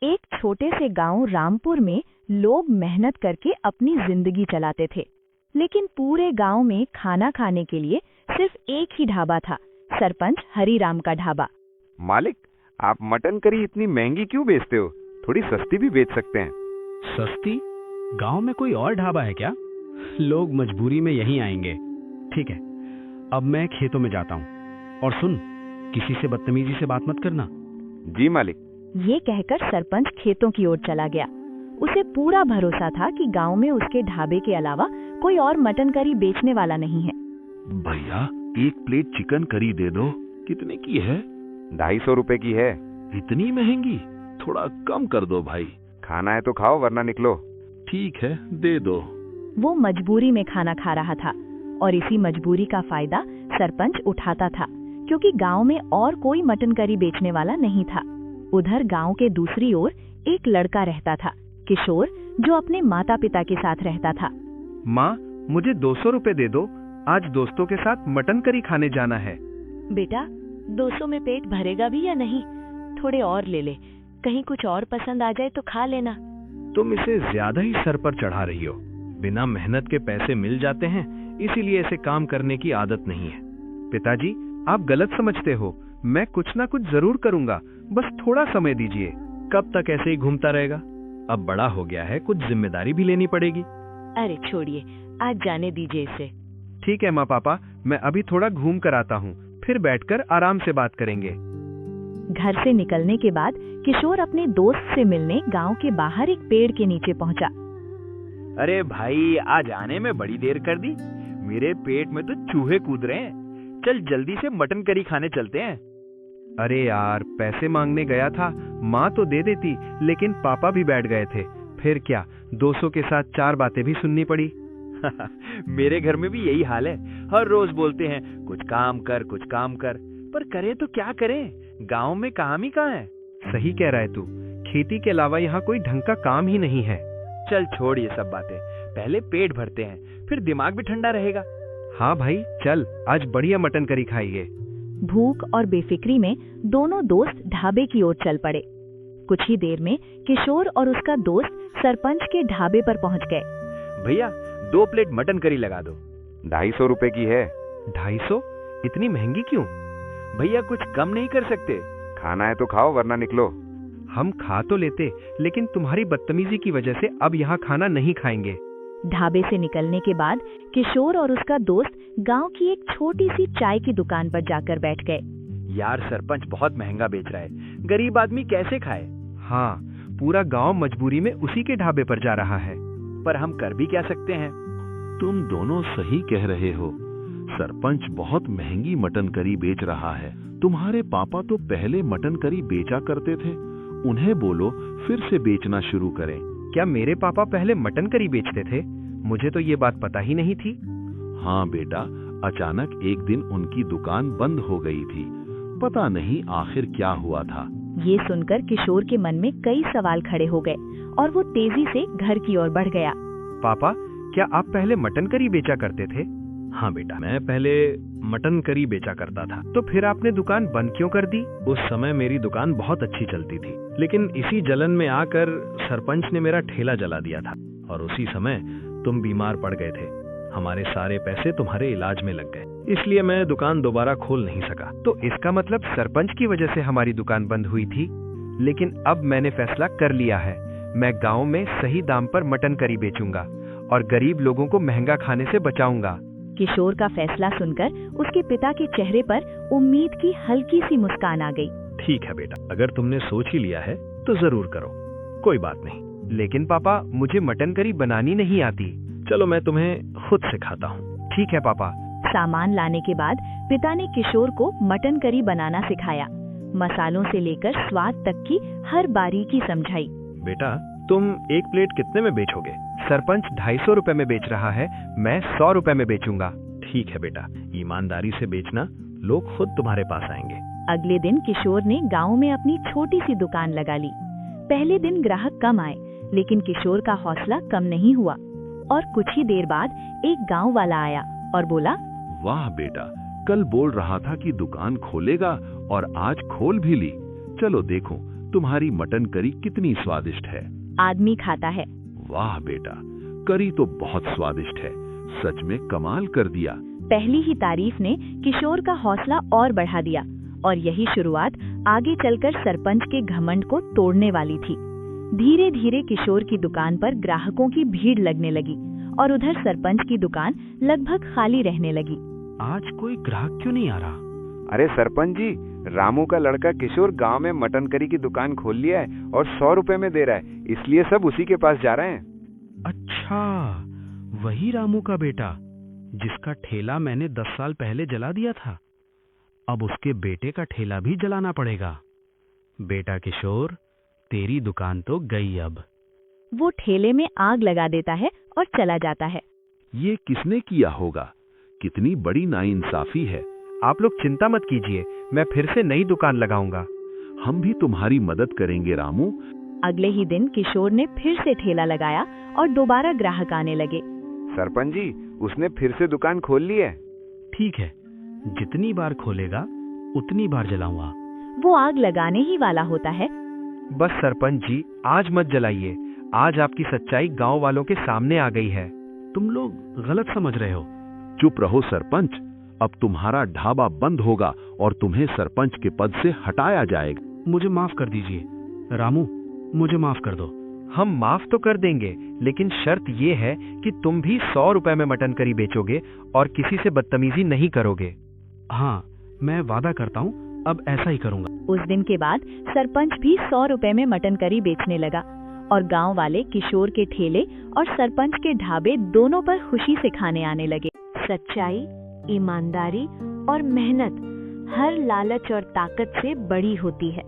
एक छोटे से गांव रामपुर में लोग मेहनत करके अपनी जिंदगी चलाते थे, लेकिन पूरे गांव में खाना खाने के लिए सिर्फ एक ही ढाबा था, सरपंच हरीराम का ढाबा। मालिक, आप मटन करी इतनी महंगी क्यों बेचते हो? थोड़ी सस्ती भी बेच सकते हैं। सस्ती? गांव में कोई और ढाबा है क्या? लोग मजबूरी में यहीं आएंगे। ठीक है, अब मैं खेतों में जाता हूँ। और सुन, किसी से बदतमीजी से बात मत करना। जी मालिक। ये कहकर सरपंच खेतों की ओर चला गया। उसे पूरा भरोसा था कि गांव में उसके ढाबे के अलावा कोई और मटन करी बेचने वाला नहीं है। भैया, एक प्लेट चिकन करी दे दो। कितने की है? 250 रुपए की है। इतनी महंगी? थोड़ा कम कर दो भाई। खाना है तो खाओ वरना निकलो। ठीक है, दे दो। वो मजबूरी में खाना खा रहा था और इसी मजबूरी का फायदा सरपंच उठाता था, क्योंकि गांव में और कोई मटन करी बेचने वाला नहीं था। उधर गांव के दूसरी ओर एक लड़का रहता था, किशोर, जो अपने माता पिता के साथ रहता था। माँ, मुझे 200 रुपए दे दो। आज दोस्तों के साथ मटन करी खाने जाना है। बेटा, 200 में पेट भरेगा भी या नहीं? थोड़े और ले ले, कहीं कुछ और पसंद आ जाए तो खा लेना। तुम इसे ज्यादा ही सर पर चढ़ा रही हो। बिना मेहनत के पैसे मिल जाते हैं, इसीलिए ऐसे काम करने की आदत नहीं है। पिताजी, आप गलत समझते हो। मैं कुछ ना कुछ जरूर करूंगा, बस थोड़ा समय दीजिए। कब तक ऐसे ही घूमता रहेगा? अब बड़ा हो गया है, कुछ जिम्मेदारी भी लेनी पड़ेगी। अरे छोड़िए, आज जाने दीजिए इसे। ठीक है माँ पापा, मैं अभी थोड़ा घूम कर आता हूँ, फिर बैठकर आराम से बात करेंगे। घर से निकलने के बाद किशोर अपने दोस्त से मिलने गांव के बाहर एक पेड़ के नीचे पहुंचा। अरे भाई, आज आने में बड़ी देर कर दी। मेरे पेट में तो चूहे कूद रहे हैं। चल जल्दी से मटन करी खाने चलते हैं। अरे यार, पैसे मांगने गया था, माँ तो दे देती, लेकिन पापा भी बैठ गए थे। फिर क्या, 200 के साथ 4 बातें भी सुननी पड़ी। मेरे घर में भी यही हाल है। हर रोज बोलते हैं कुछ काम कर, कुछ काम कर, पर करें तो क्या करें? गांव में काम ही कहाँ है। सही कह रहा है तू, खेती के अलावा यहाँ कोई ढंग का काम ही नहीं है। चल छोड़ ये सब बातें, पहले पेट भरते हैं, फिर दिमाग भी ठंडा रहेगा। हाँ भाई, चल आज बढ़िया मटन करी खाइए। भूख और बेफिक्री में दोनों दोस्त ढाबे की ओर चल पड़े। कुछ ही देर में किशोर और उसका दोस्त सरपंच के ढाबे पर पहुंच गए। भैया, 2 प्लेट मटन करी लगा दो। 250 रुपए की है। 250? इतनी महंगी क्यों? भैया, कुछ कम नहीं कर सकते? खाना है तो खाओ वरना निकलो। हम खा तो लेते, लेकिन तुम्हारी बदतमीजी की वजह से अब यहाँ खाना नहीं खाएंगे। ढाबे से निकलने के बाद किशोर और उसका दोस्त गांव की एक छोटी सी चाय की दुकान पर जाकर बैठ गए। यार, सरपंच बहुत महंगा बेच रहा है, गरीब आदमी कैसे खाए? हाँ, पूरा गांव मजबूरी में उसी के ढाबे पर जा रहा है। पर हम कर भी क्या सकते हैं? तुम दोनों सही कह रहे हो। सरपंच बहुत महंगी मटन करी बेच रहा है। तुम्हारे पापा तो पहले मटन करी बेचा करते थे, उन्हें बोलो फिर से बेचना शुरू करें। क्या मेरे पापा पहले मटन करी बेचते थे? मुझे तो ये बात पता ही नहीं थी। हाँ बेटा, अचानक एक दिन उनकी दुकान बंद हो गई थी। पता नहीं आखिर क्या हुआ था। ये सुनकर किशोर के मन में कई सवाल खड़े हो गए और वो तेजी से घर की ओर बढ़ गया। पापा, क्या आप पहले मटन करी बेचा करते थे? हाँ बेटा, मैं पहले मटन करी बेचा करता था। तो फिर आपने दुकान बंद क्यों कर दी? उस समय मेरी दुकान बहुत अच्छी चलती थी, लेकिन इसी जलन में आकर सरपंच ने मेरा ठेला जला दिया था और उसी समय तुम बीमार पड़ गए थे। हमारे सारे पैसे तुम्हारे इलाज में लग गए, इसलिए मैं दुकान दोबारा खोल नहीं सका। तो इसका मतलब सरपंच की वजह से हमारी दुकान बंद हुई थी। लेकिन अब मैंने फैसला कर लिया है, मैं गाँव में सही दाम पर मटन करी बेचूंगा और गरीब लोगों को महंगा खाने से बचाऊंगा। किशोर का फैसला सुनकर उसके पिता के चेहरे पर उम्मीद की हल्की सी मुस्कान आ गई। ठीक है बेटा, अगर तुमने सोच ही लिया है तो जरूर करो, कोई बात नहीं। लेकिन पापा, मुझे मटन करी बनानी नहीं आती। चलो मैं तुम्हें खुद सिखाता हूँ। ठीक है पापा। सामान लाने के बाद पिता ने किशोर को मटन करी बनाना सिखाया। मसालों से लेकर स्वाद तक की हर बारीकी समझाई। बेटा, तुम एक प्लेट कितने में बेचोगे? सरपंच 250 रुपए में बेच रहा है, मैं 100 रुपए में बेचूंगा। ठीक है बेटा, ईमानदारी से बेचना, लोग खुद तुम्हारे पास आएंगे। अगले दिन किशोर ने गांव में अपनी छोटी सी दुकान लगा ली। पहले दिन ग्राहक कम आए, लेकिन किशोर का हौसला कम नहीं हुआ और कुछ ही देर बाद एक गांव वाला आया और बोला, वाह बेटा, कल बोल रहा था कि दुकान खोलेगा और आज खोल भी ली। चलो देखो, तुम्हारी मटन करी कितनी स्वादिष्ट है। आदमी खाता है। वाह बेटा, करी तो बहुत स्वादिष्ट है, सच में कमाल कर दिया। पहली ही तारीफ ने किशोर का हौसला और बढ़ा दिया और यही शुरुआत आगे चलकर सरपंच के घमंड को तोड़ने वाली थी। धीरे धीरे किशोर की दुकान पर ग्राहकों की भीड़ लगने लगी और उधर सरपंच की दुकान लगभग खाली रहने लगी। आज कोई ग्राहक क्यों नहीं आ रहा? अरे सरपंच जी, रामू का लड़का किशोर गांव में मटन करी की दुकान खोल लिया है और 100 रुपए में दे रहा है, इसलिए सब उसी के पास जा रहे हैं। अच्छा, वही रामू का बेटा जिसका ठेला मैंने 10 साल पहले जला दिया था। अब उसके बेटे का ठेला भी जलाना पड़ेगा। बेटा किशोर, तेरी दुकान तो गई अब। वो ठेले में आग लगा देता है और चला जाता है। ये किसने किया होगा? कितनी बड़ी नाइंसाफी है। आप लोग चिंता मत कीजिए, मैं फिर से नई दुकान लगाऊंगा। हम भी तुम्हारी मदद करेंगे रामू। अगले ही दिन किशोर ने फिर से ठेला लगाया और दोबारा ग्राहक आने लगे। सरपंच जी, उसने फिर से दुकान खोल ली है। ठीक है, जितनी बार खोलेगा उतनी बार जलाऊंगा। वो आग लगाने ही वाला होता है। बस सरपंच जी, आज मत जलाइए। आज आपकी सच्चाई गांव वालों के सामने आ गई है। तुम लोग गलत समझ रहे हो। चुप रहो सरपंच, अब तुम्हारा ढाबा बंद होगा और तुम्हें सरपंच के पद से हटाया जाएगा। मुझे माफ कर दीजिए रामू, मुझे माफ कर दो। हम माफ तो कर देंगे, लेकिन शर्त ये है कि तुम भी 100 रुपए में मटन करी बेचोगे और किसी से बदतमीजी नहीं करोगे। हाँ, मैं वादा करता हूँ, अब ऐसा ही करूँगा। उस दिन के बाद सरपंच भी 100 रुपए में मटन करी बेचने लगा और गांव वाले किशोर के ठेले और सरपंच के ढाबे दोनों पर खुशी से खाने आने लगे। सच्चाई, ईमानदारी और मेहनत हर लालच और ताकत से बड़ी होती है।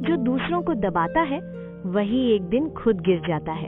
जो दूसरों को दबाता है वही एक दिन खुद गिर जाता है।